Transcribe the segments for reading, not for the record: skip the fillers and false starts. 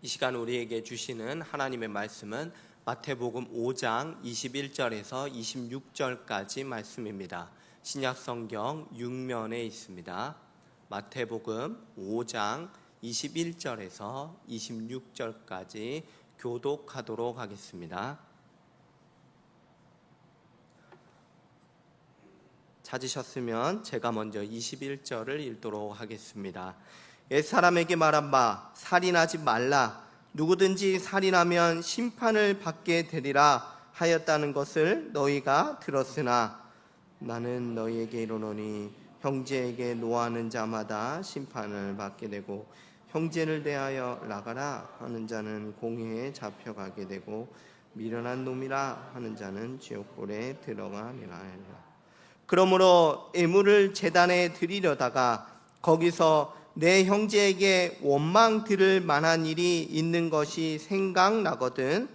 이 시간 우리에게 주시는 하나님의 말씀은 마태복음 5장 21절에서 26절까지 말씀입니다. 신약성경 6면에 있습니다. 마태복음 5장 21절에서 26절까지 교독하도록 하겠습니다. 찾으셨으면 제가 먼저 21절을 읽도록 하겠습니다. 옛사람에게 말한 바 살인하지 말라. 누구든지 살인하면 심판을 받게 되리라 하였다는 것을 너희가 들었으나 나는 너희에게 이르노니 형제에게 노하는 자마다 심판을 받게 되고 형제를 대하여 나가라 하는 자는 공회에 잡혀가게 되고 미련한 놈이라 하는 자는 지옥불에 들어가리라. 그러므로 예물을 제단에 드리려다가 거기서 내 형제에게 원망 들을 만한 일이 있는 것이 생각나거든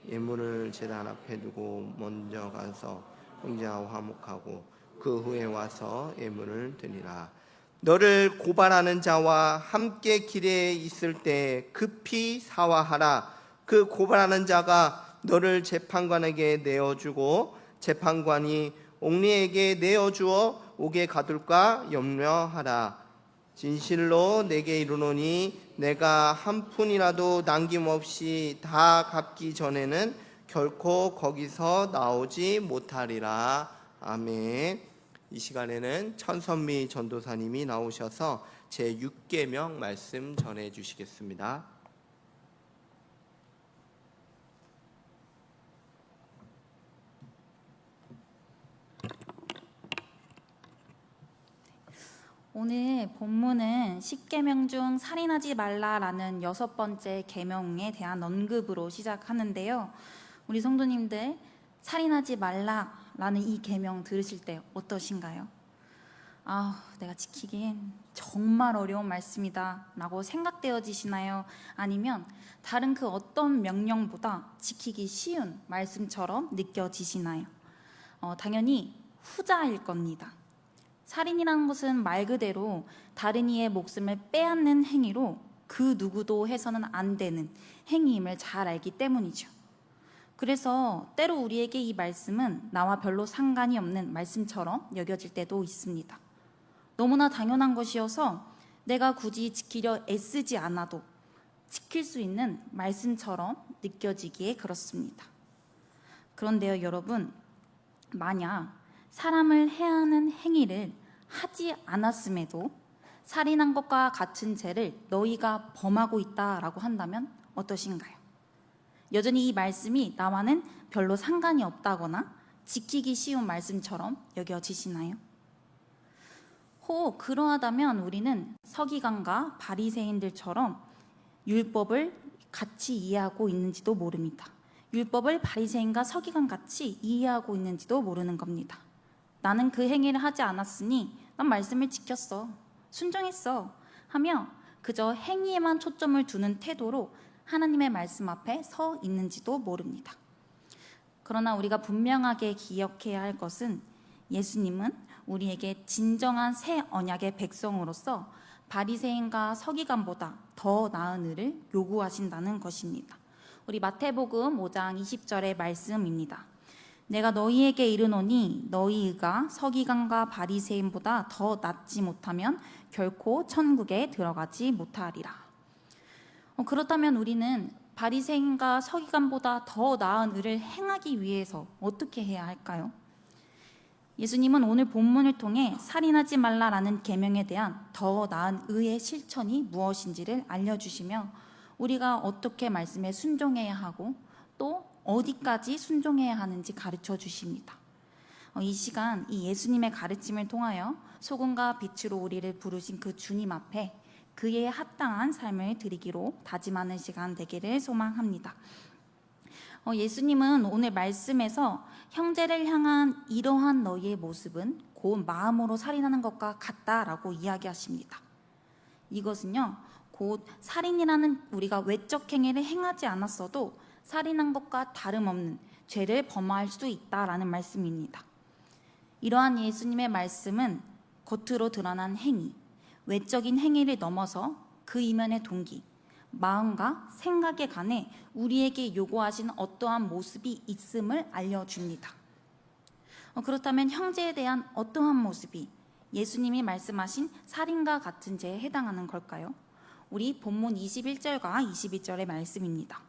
예물을 제단 앞에 두고 먼저 가서 형제와 화목하고 그 후에 와서 예물을 드리라. 너를 고발하는 자와 함께 길에 있을 때 급히 사화하라. 그 고발하는 자가 너를 재판관에게 내어주고 재판관이 옥리에게 내어주어 옥에 가둘까 염려하라. 진실로 내게 이르노니 내가 한 푼이라도 남김없이 다 갚기 전에는 결코 거기서 나오지 못하리라. 아멘. 이 시간에는 천선미 전도사님이 나오셔서 제6계명 말씀 전해 주시겠습니다. 오늘 본문은 10계명 중 살인하지 말라라는 6번째 계명에 대한 언급으로 시작하는데요. 우리 성도님들 살인하지 말라라는 이 계명 들으실 때 어떠신가요? 내가 지키긴 정말 어려운 말씀이다 라고 생각되어지시나요? 아니면 다른 그 어떤 명령보다 지키기 쉬운 말씀처럼 느껴지시나요? 당연히 후자일 겁니다. 살인이라는 것은 말 그대로 다른 이의 목숨을 빼앗는 행위로 그 누구도 해서는 안 되는 행위임을 잘 알기 때문이죠. 그래서 때로 우리에게 이 말씀은 나와 별로 상관이 없는 말씀처럼 여겨질 때도 있습니다. 너무나 당연한 것이어서 내가 굳이 지키려 애쓰지 않아도 지킬 수 있는 말씀처럼 느껴지기에 그렇습니다. 그런데요, 여러분, 만약 사람을 해하는 행위를 하지 않았음에도 살인한 것과 같은 죄를 너희가 범하고 있다라고 한다면 어떠신가요? 여전히 이 말씀이 나와는 별로 상관이 없다거나 지키기 쉬운 말씀처럼 여겨지시나요? 혹 그러하다면 우리는 서기관과 바리새인들처럼 율법을 같이 이해하고 있는지도 모릅니다. 율법을 바리새인과 서기관 같이 이해하고 있는지도 모르는 겁니다. 나는 그 행위를 하지 않았으니 난 말씀을 지켰어, 순종했어 하며 그저 행위에만 초점을 두는 태도로 하나님의 말씀 앞에 서 있는지도 모릅니다. 그러나 우리가 분명하게 기억해야 할 것은 예수님은 우리에게 진정한 새 언약의 백성으로서 바리새인과 서기관보다 더 나은 일을 요구하신다는 것입니다. 우리 마태복음 5장 20절의 말씀입니다. 내가 너희에게 이르노니 너희가 서기관과 바리새인보다 더 낫지 못하면 결코 천국에 들어가지 못하리라. 그렇다면 우리는 바리새인과 서기관보다 더 나은 의를 행하기 위해서 어떻게 해야 할까요? 예수님은 오늘 본문을 통해 살인하지 말라라는 계명에 대한 더 나은 의의 실천이 무엇인지를 알려주시며 우리가 어떻게 말씀에 순종해야 하고 또 어디까지 순종해야 하는지 가르쳐 주십니다. 이 시간 이 예수님의 가르침을 통하여 소금과 빛으로 우리를 부르신 그 주님 앞에 그에 합당한 삶을 드리기로 다짐하는 시간 되기를 소망합니다. 예수님은 오늘 말씀에서 형제를 향한 이러한 너희의 모습은 곧 마음으로 살인하는 것과 같다라고 이야기하십니다. 이것은요, 곧 살인이라는 우리가 외적 행위를 행하지 않았어도 살인한 것과 다름없는 죄를 범할 수 있다라는 말씀입니다. 이러한 예수님의 말씀은 겉으로 드러난 행위, 외적인 행위를 넘어서 그 이면의 동기, 마음과 생각에 관해 우리에게 요구하시는 어떠한 모습이 있음을 알려줍니다. 그렇다면 형제에 대한 어떠한 모습이 예수님이 말씀하신 살인과 같은 죄에 해당하는 걸까요? 우리 본문 21절과 22절의 말씀입니다.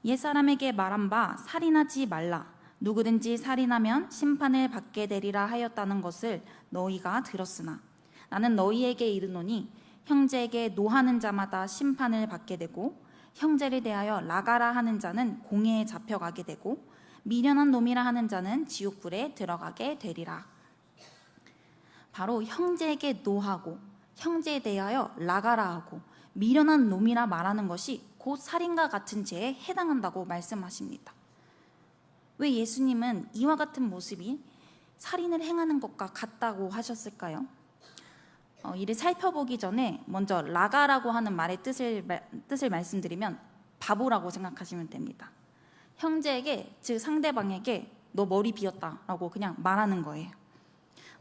옛사람에게 말한 바 살인하지 말라. 누구든지 살인하면 심판을 받게 되리라 하였다는 것을 너희가 들었으나 나는 너희에게 이르노니 형제에게 노하는 자마다 심판을 받게 되고 형제를 대하여 나가라 하는 자는 공회에 잡혀가게 되고 미련한 놈이라 하는 자는 지옥불에 들어가게 되리라. 바로 형제에게 노하고 형제에 대하여 나가라 하고 미련한 놈이라 말하는 것이 곧 살인과 같은 죄에 해당한다고 말씀하십니다. 왜 예수님은 이와 같은 모습이 살인을 행하는 것과 같다고 하셨을까요? 이를 살펴보기 전에 먼저 라가라고 하는 말의 뜻을 말씀드리면 바보라고 생각하시면 됩니다. 형제에게, 즉 상대방에게 너 머리 비었다라고 그냥 말하는 거예요.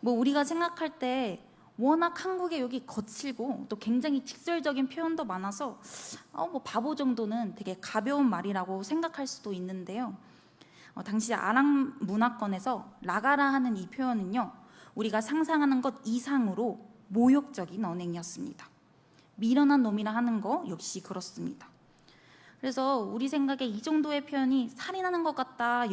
우리가 생각할 때 워낙 한국에 여기 거칠고 또 굉장히 직설적인 표현도 많아서 바보 정도는 되게 가벼운 말이라고 생각할 수도 있는데요. 당시 아랑 문화권에서 라가라 하는 이 표현은요, 우리가 상상하는 것 이상으로 모욕적인 언행이었습니다. 미련한 놈이라 하는 거 역시 그렇습니다. 그래서 우리 생각에 이 정도의 표현이 살인하는 것 같다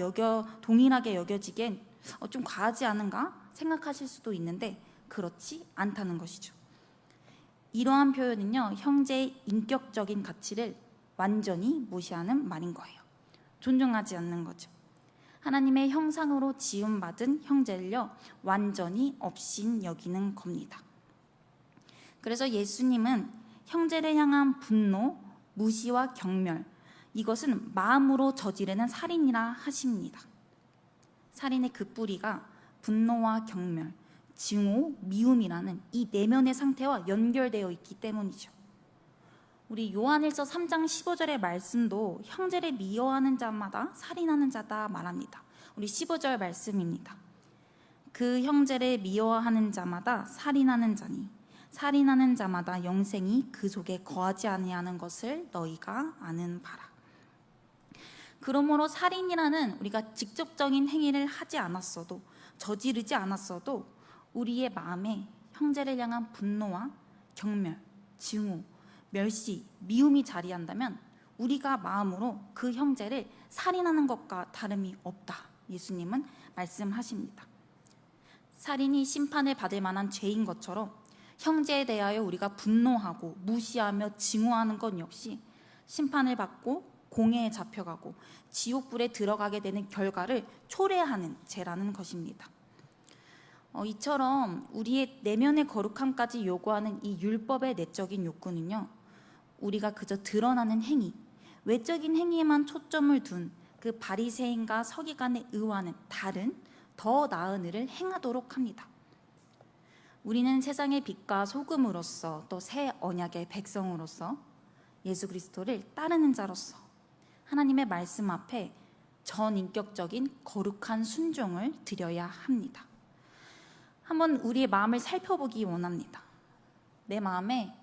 동일하게 여겨지기엔 좀 과하지 않은가 생각하실 수도 있는데 그렇지 않다는 것이죠. 이러한 표현은요, 형제의 인격적인 가치를 완전히 무시하는 말인 거예요. 존중하지 않는 거죠. 하나님의 형상으로 지음받은 형제를요, 완전히 업신 여기는 겁니다. 그래서 예수님은 형제를 향한 분노, 무시와 경멸, 이것은 마음으로 저지르는 살인이라 하십니다. 살인의 그 뿌리가 분노와 경멸, 증오, 미움이라는 이 내면의 상태와 연결되어 있기 때문이죠. 우리 요한일서 3장 15절의 말씀도 형제를 미워하는 자마다 살인하는 자다 말합니다. 우리 15절 말씀입니다. 그 형제를 미워하는 자마다 살인하는 자니 살인하는 자마다 영생이 그 속에 거하지 아니하는 것을 너희가 아는 바라. 그러므로 살인이라는 우리가 직접적인 행위를 하지 않았어도 저지르지 않았어도 우리의 마음에 형제를 향한 분노와 경멸, 증오, 멸시, 미움이 자리한다면 우리가 마음으로 그 형제를 살인하는 것과 다름이 없다. 예수님은 말씀하십니다. 살인이 심판을 받을 만한 죄인 것처럼 형제에 대하여 우리가 분노하고 무시하며 증오하는 것 역시 심판을 받고 공회에 잡혀가고 지옥불에 들어가게 되는 결과를 초래하는 죄라는 것입니다. 이처럼 우리의 내면의 거룩함까지 요구하는 이 율법의 내적인 욕구는요, 우리가 그저 드러나는 행위, 외적인 행위에만 초점을 둔 그 바리새인과 서기관의 의와는 다른 더 나은 일을 행하도록 합니다. 우리는 세상의 빛과 소금으로서 또 새 언약의 백성으로서 예수 그리스도를 따르는 자로서 하나님의 말씀 앞에 전인격적인 거룩한 순종을 드려야 합니다. 한번 우리의 마음을 살펴보기 원합니다. 내 마음에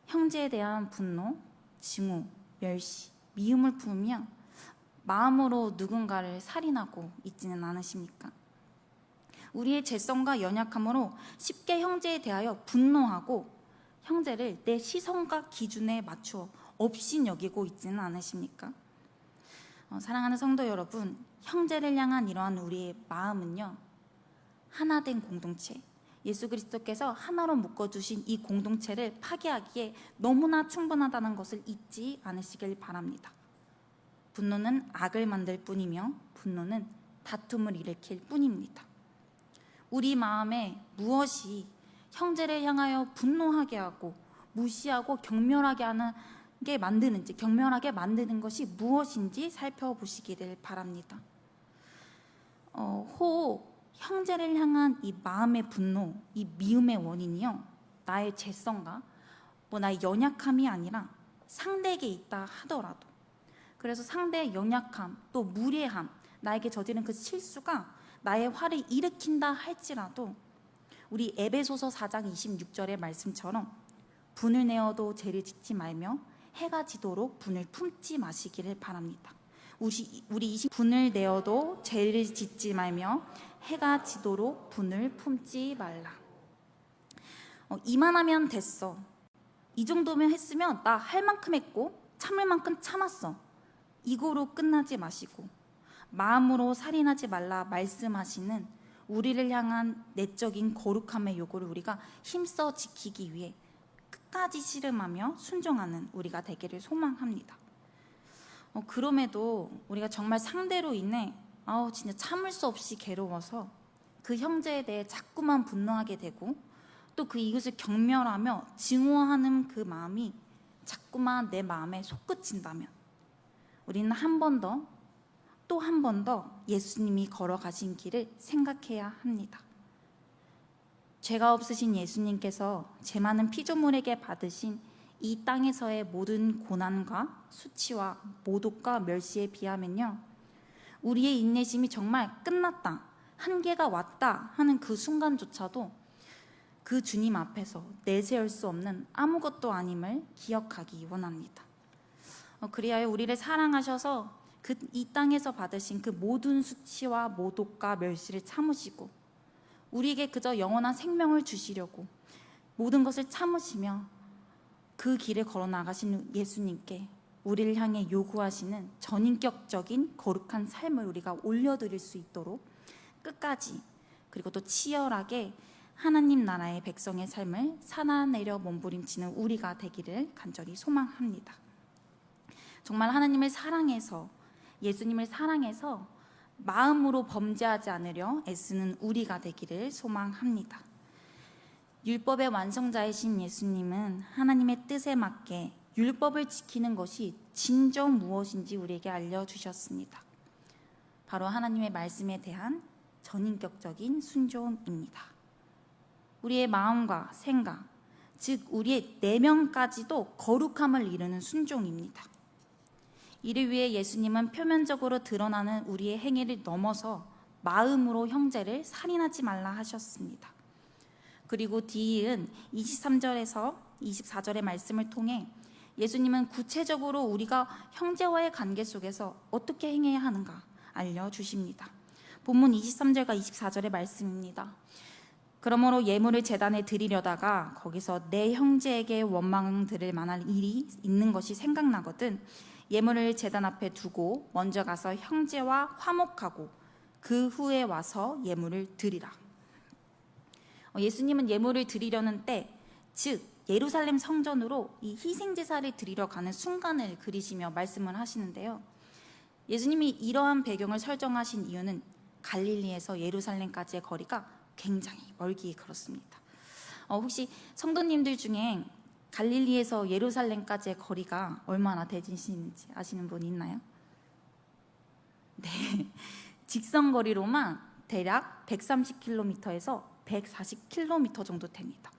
형제에 대한 분노, 증오, 멸시, 미움을 품으며 마음으로 누군가를 살인하고 있지는 않으십니까? 우리의 죄성과 연약함으로 쉽게 형제에 대하여 분노하고 형제를 내 시선과 기준에 맞추어 업신 여기고 있지는 않으십니까? 사랑하는 성도 여러분, 형제를 향한 이러한 우리의 마음은요, 하나된 공동체, 예수 그리스도께서 하나로 묶어주신 이 공동체를 파괴하기에 너무나 충분하다는 것을 잊지 않으시길 바랍니다. 분노는 악을 만들 뿐이며 분노는 다툼을 일으킬 뿐입니다. 우리 마음에 무엇이 형제를 향하여 분노하게 하고 무시하고 경멸하게 만드는 것이 무엇인지 살펴보시기를 바랍니다. 혹 형제를 향한 이 마음의 분노, 이 미움의 원인이요, 나의 죄성과 나의 연약함이 아니라 상대에게 있다 하더라도, 그래서 상대의 연약함, 또 무례함, 나에게 저지른 그 실수가 나의 화를 일으킨다 할지라도 우리 에베소서 4장 26절의 말씀처럼 분을 내어도 죄를 짓지 말며 해가 지도록 분을 품지 마시기를 바랍니다. 우리 분을 내어도 죄를 짓지 말며 해가 지도록 분을 품지 말라. 이만하면 됐어. 이 정도면 했으면 나 할 만큼 했고 참을 만큼 참았어. 이거로 끝나지 마시고 마음으로 살인하지 말라 말씀하시는 우리를 향한 내적인 거룩함의 요구를 우리가 힘써 지키기 위해 끝까지 씨름하며 순종하는 우리가 되기를 소망합니다. 그럼에도 우리가 정말 상대로 인해 진짜 참을 수 없이 괴로워서 그 형제에 대해 자꾸만 분노하게 되고 또 그 이웃을 경멸하며 증오하는 그 마음이 자꾸만 내 마음에 솟구친다면 우리는 한 번 더, 또 한 번 더 예수님이 걸어가신 길을 생각해야 합니다. 죄가 없으신 예수님께서 죄 많은 피조물에게 받으신 이 땅에서의 모든 고난과 수치와 모독과 멸시에 비하면요, 우리의 인내심이 정말 끝났다, 한계가 왔다 하는 그 순간조차도 그 주님 앞에서 내세울 수 없는 아무것도 아님을 기억하기 원합니다. 그리하여 우리를 사랑하셔서 이 땅에서 받으신 그 모든 수치와 모독과 멸시를 참으시고 우리에게 그저 영원한 생명을 주시려고 모든 것을 참으시며 그 길을 걸어 나가신 예수님께 우리를 향해 요구하시는 전인격적인 거룩한 삶을 우리가 올려드릴 수 있도록 끝까지 그리고 또 치열하게 하나님 나라의 백성의 삶을 살아내려 몸부림치는 우리가 되기를 간절히 소망합니다. 정말 하나님을 사랑해서 예수님을 사랑해서 마음으로 범죄하지 않으려 애쓰는 우리가 되기를 소망합니다. 율법의 완성자이신 예수님은 하나님의 뜻에 맞게 율법을 지키는 것이 진정 무엇인지 우리에게 알려주셨습니다. 바로 하나님의 말씀에 대한 전인격적인 순종입니다. 우리의 마음과 생각, 즉 우리의 내면까지도 거룩함을 이루는 순종입니다. 이를 위해 예수님은 표면적으로 드러나는 우리의 행위를 넘어서 마음으로 형제를 살인하지 말라 하셨습니다. 그리고 뒤이은 23절에서 24절의 말씀을 통해 예수님은 구체적으로 우리가 형제와의 관계 속에서 어떻게 행해야 하는가 알려주십니다. 본문 23절과 24절의 말씀입니다. 그러므로 예물을 제단에 드리려다가 거기서 내 형제에게 원망 들을 만한 일이 있는 것이 생각나거든 예물을 제단 앞에 두고 먼저 가서 형제와 화목하고 그 후에 와서 예물을 드리라. 예수님은 예물을 드리려는 때, 즉 예루살렘 성전으로 이 희생제사를 드리러 가는 순간을 그리시며 말씀을 하시는데요. 예수님이 이러한 배경을 설정하신 이유는 갈릴리에서 예루살렘까지의 거리가 굉장히 멀기 그렇습니다. 혹시 성도님들 중에 갈릴리에서 예루살렘까지의 거리가 얼마나 되시는지 아시는 분 있나요? 네, 직선거리로만 대략 130km에서 140km 정도 됩니다.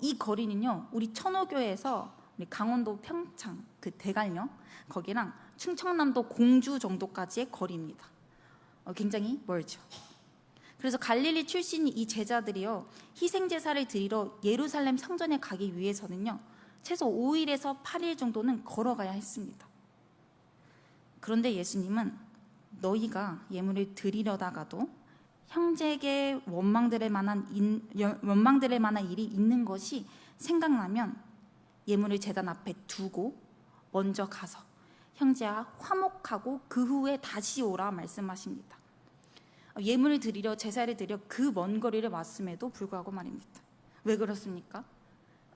이 거리는요, 우리 천호교에서 우리 강원도 평창 그 대관령 거기랑 충청남도 공주 정도까지의 거리입니다. 굉장히 멀죠. 그래서 갈릴리 출신인 이 제자들이요, 희생제사를 드리러 예루살렘 성전에 가기 위해서는요 최소 5일에서 8일 정도는 걸어가야 했습니다. 그런데 예수님은 너희가 예물을 드리려다가도 형제에게 원망들을 만한 일이 있는 것이 생각나면 예물을 제단 앞에 두고 먼저 가서 형제와 화목하고 그 후에 다시 오라 말씀하십니다. 예물을 드리려 제사를 드려 그 먼 거리를 왔음에도 불구하고 말입니다. 왜 그렇습니까?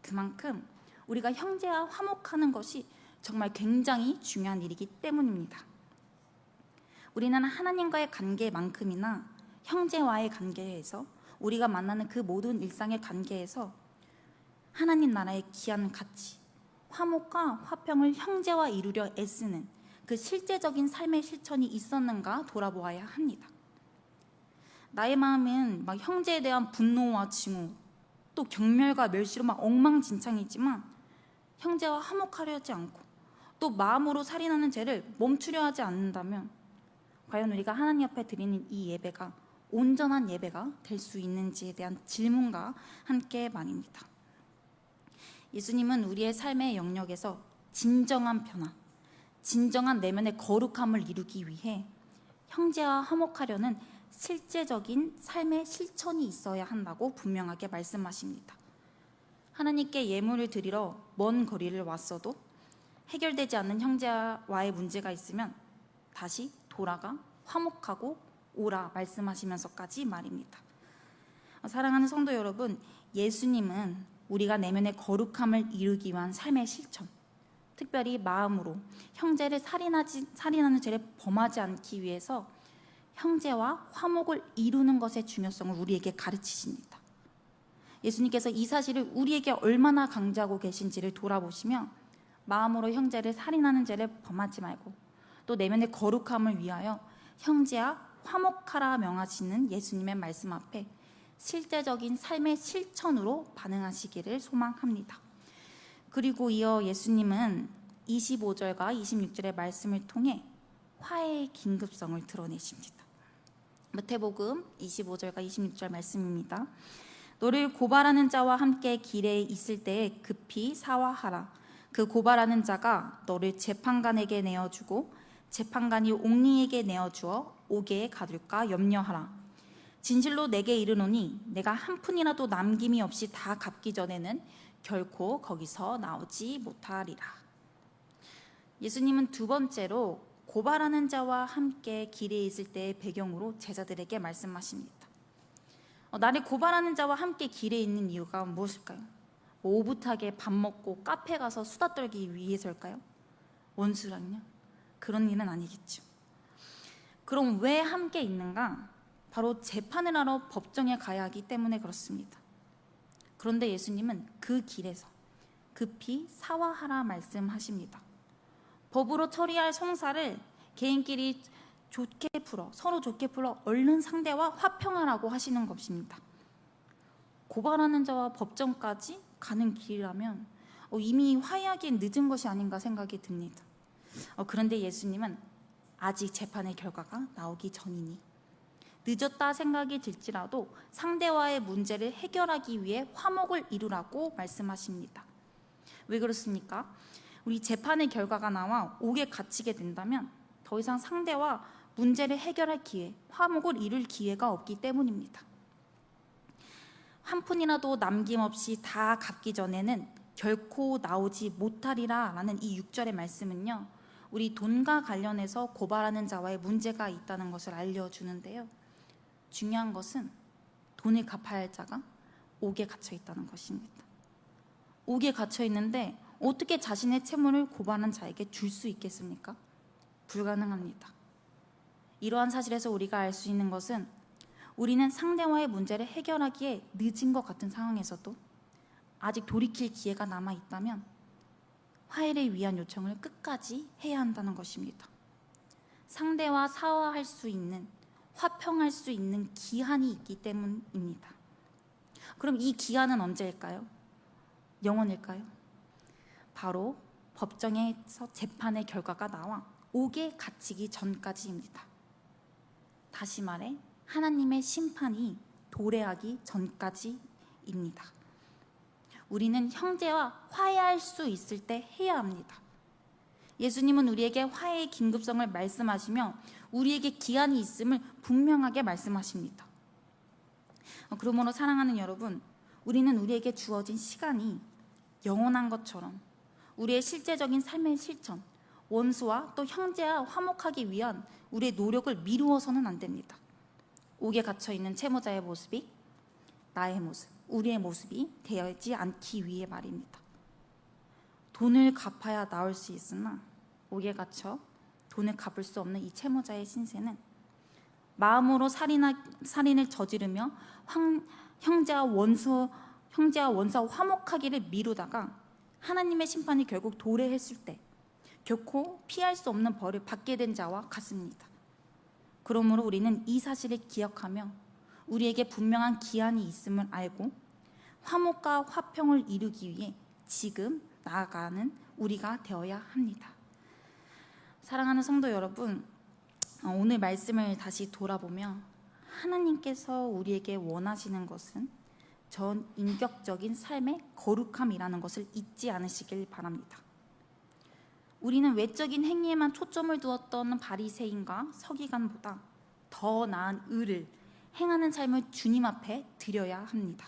그만큼 우리가 형제와 화목하는 것이 정말 굉장히 중요한 일이기 때문입니다. 우리는 하나님과의 관계만큼이나 형제와의 관계에서 우리가 만나는 그 모든 일상의 관계에서 하나님 나라의 귀한 가치, 화목과 화평을 형제와 이루려 애쓰는 그 실제적인 삶의 실천이 있었는가 돌아보아야 합니다. 나의 마음은 막 형제에 대한 분노와 증오, 또 경멸과 멸시로 막 엉망진창이지만 형제와 화목하려 하지 않고 또 마음으로 살인하는 죄를 멈추려 하지 않는다면 과연 우리가 하나님 앞에 드리는 이 예배가 온전한 예배가 될 수 있는지에 대한 질문과 함께 말입니다. 예수님은 우리의 삶의 영역에서 진정한 변화, 진정한 내면의 거룩함을 이루기 위해 형제와 화목하려는 실제적인 삶의 실천이 있어야 한다고 분명하게 말씀하십니다. 하나님께 예물을 드리러 먼 거리를 왔어도 해결되지 않는 형제와의 문제가 있으면 다시 돌아가 화목하고 오라 말씀하시면서까지 말입니다. 사랑하는 성도 여러분, 예수님은 우리가 내면의 거룩함을 이루기 위한 삶의 실천, 특별히 마음으로 형제를 살인하는 죄를 범하지 않기 위해서 형제와 화목을 이루는 것의 중요성을 우리에게 가르치십니다. 예수님께서 이 사실을 우리에게 얼마나 강조하고 계신지를 돌아보시며 마음으로 형제를 살인하는 죄를 범하지 말고 또 내면의 거룩함을 위하여 형제와 화목하라 명하시는 예수님의 말씀 앞에 실제적인 삶의 실천으로 반응하시기를 소망합니다. 그리고 이어 예수님은 25절과 26절의 말씀을 통해 화해의 긴급성을 드러내십니다. 마태복음 25절과 26절 말씀입니다. 너를 고발하는 자와 함께 길에 있을 때에 급히 사화하라. 그 고발하는 자가 너를 재판관에게 내어주고 재판관이 옥리에게 내어주어 옥에 가둘까 염려하라. 진실로 내게 이르노니 내가 한 푼이라도 남김이 없이 다 갚기 전에는 결코 거기서 나오지 못하리라. 예수님은 두 번째로 고발하는 자와 함께 길에 있을 때의 배경으로 제자들에게 말씀하십니다. 나를 고발하는 자와 함께 길에 있는 이유가 무엇일까요? 오붓하게 밥 먹고 카페 가서 수다 떨기 위해서일까요? 원수랑요? 그런 일은 아니겠죠. 그럼 왜 함께 있는가? 바로 재판을 하러 법정에 가야 하기 때문에 그렇습니다. 그런데 예수님은 그 길에서 급히 사화하라 말씀하십니다. 법으로 처리할 송사를 개인끼리 서로 좋게 풀어 얼른 상대와 화평하라고 하시는 것입니다. 고발하는 자와 법정까지 가는 길이라면 이미 화해하기엔 늦은 것이 아닌가 생각이 듭니다. 그런데 예수님은 아직 재판의 결과가 나오기 전이니 늦었다 생각이 들지라도 상대와의 문제를 해결하기 위해 화목을 이루라고 말씀하십니다. 왜 그렇습니까? 우리 재판의 결과가 나와 옥에 갇히게 된다면 더 이상 상대와 문제를 해결할 기회, 화목을 이룰 기회가 없기 때문입니다. 한 푼이라도 남김없이 다 갚기 전에는 결코 나오지 못하리라 라는 이 6절의 말씀은요, 우리 돈과 관련해서 고발하는 자와의 문제가 있다는 것을 알려주는데요, 중요한 것은 돈을 갚아야 할 자가 옥에 갇혀 있다는 것입니다. 옥에 갇혀 있는데 어떻게 자신의 채무를 고발한 자에게 줄 수 있겠습니까? 불가능합니다. 이러한 사실에서 우리가 알 수 있는 것은 우리는 상대와의 문제를 해결하기에 늦은 것 같은 상황에서도 아직 돌이킬 기회가 남아 있다면 화해를 위한 요청을 끝까지 해야 한다는 것입니다. 상대와 사화할 수 있는, 화평할 수 있는 기한이 있기 때문입니다. 그럼 이 기한은 언제일까요? 영원일까요? 바로 법정에서 재판의 결과가 나와 옥에 갇히기 전까지입니다. 다시 말해 하나님의 심판이 도래하기 전까지입니다. 우리는 형제와 화해할 수 있을 때 해야 합니다. 예수님은 우리에게 화해의 긴급성을 말씀하시며 우리에게 기한이 있음을 분명하게 말씀하십니다. 그러므로 사랑하는 여러분, 우리는 우리에게 주어진 시간이 영원한 것처럼 우리의 실제적인 삶의 실천, 원수와 또 형제와 화목하기 위한 우리의 노력을 미루어서는 안 됩니다. 옥에 갇혀있는 채무자의 모습이 나의 모습, 우리의 모습이 되지 않기 위해 말입니다. 돈을 갚아야 나올 수 있으나 옥에 갇혀 돈을 갚을 수 없는 이 채무자의 신세는 마음으로 살인을 저지르며 형제와 원수와 화목하기를 미루다가 하나님의 심판이 결국 도래했을 때 결코 피할 수 없는 벌을 받게 된 자와 같습니다. 그러므로 우리는 이 사실을 기억하며 우리에게 분명한 기한이 있음을 알고 화목과 화평을 이루기 위해 지금 나아가는 우리가 되어야 합니다. 사랑하는 성도 여러분, 오늘 말씀을 다시 돌아보며 하나님께서 우리에게 원하시는 것은 전 인격적인 삶의 거룩함이라는 것을 잊지 않으시길 바랍니다. 우리는 외적인 행위에만 초점을 두었던 바리새인과 서기관보다 더 나은 의를 행하는 삶을 주님 앞에 드려야 합니다.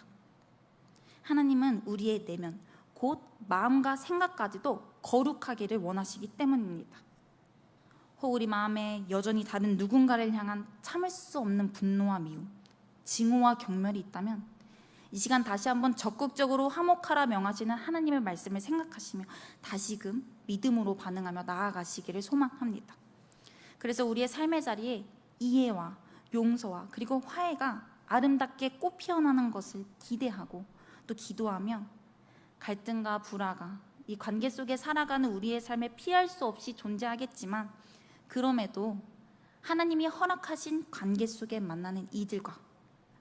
하나님은 우리의 내면, 곧 마음과 생각까지도 거룩하기를 원하시기 때문입니다. 혹 우리 마음에 여전히 다른 누군가를 향한 참을 수 없는 분노와 미움, 증오와 경멸이 있다면 이 시간 다시 한번 적극적으로 화목하라 명하시는 하나님의 말씀을 생각하시며 다시금 믿음으로 반응하며 나아가시기를 소망합니다. 그래서 우리의 삶의 자리에 이해와 용서와 그리고 화해가 아름답게 꽃 피어나는 것을 기대하고 또 기도하며 갈등과 불화가 이 관계 속에 살아가는 우리의 삶에 피할 수 없이 존재하겠지만 그럼에도 하나님이 허락하신 관계 속에 만나는 이들과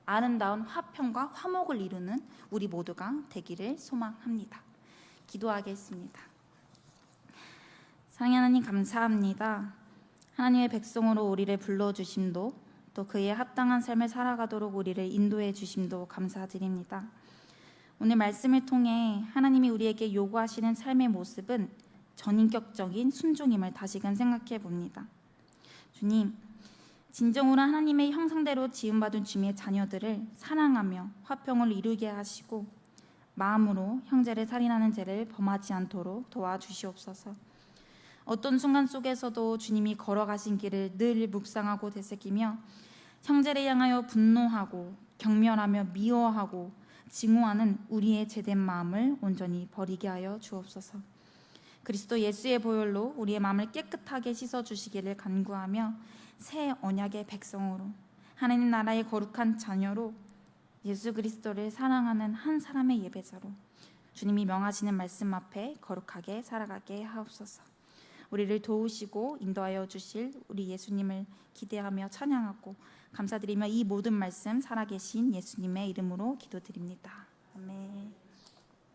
아름다운 화평과 화목을 이루는 우리 모두가 되기를 소망합니다. 기도하겠습니다. 사랑하는 하나님 감사합니다. 하나님의 백성으로 우리를 불러주심도 또 그에 합당한 삶을 살아가도록 우리를 인도해 주심도 감사드립니다. 오늘 말씀을 통해 하나님이 우리에게 요구하시는 삶의 모습은 전인격적인 순종임을 다시금 생각해 봅니다. 주님, 진정으로 하나님의 형상대로 지음받은 주님의 자녀들을 사랑하며 화평을 이루게 하시고 마음으로 형제를 살인하는 죄를 범하지 않도록 도와주시옵소서. 어떤 순간 속에서도 주님이 걸어가신 길을 늘 묵상하고 되새기며 형제를 향하여 분노하고 경멸하며 미워하고 증오하는 우리의 죄된 마음을 온전히 버리게 하여 주옵소서. 그리스도 예수의 보혈로 우리의 마음을 깨끗하게 씻어주시기를 간구하며 새 언약의 백성으로 하나님 나라의 거룩한 자녀로 예수 그리스도를 사랑하는 한 사람의 예배자로 주님이 명하시는 말씀 앞에 거룩하게 살아가게 하옵소서. 우리를 도우시고 인도하여 주실 우리 예수님을 기대하며 찬양하고 감사드리며 이 모든 말씀 살아계신 예수님의 이름으로 기도드립니다. 아멘.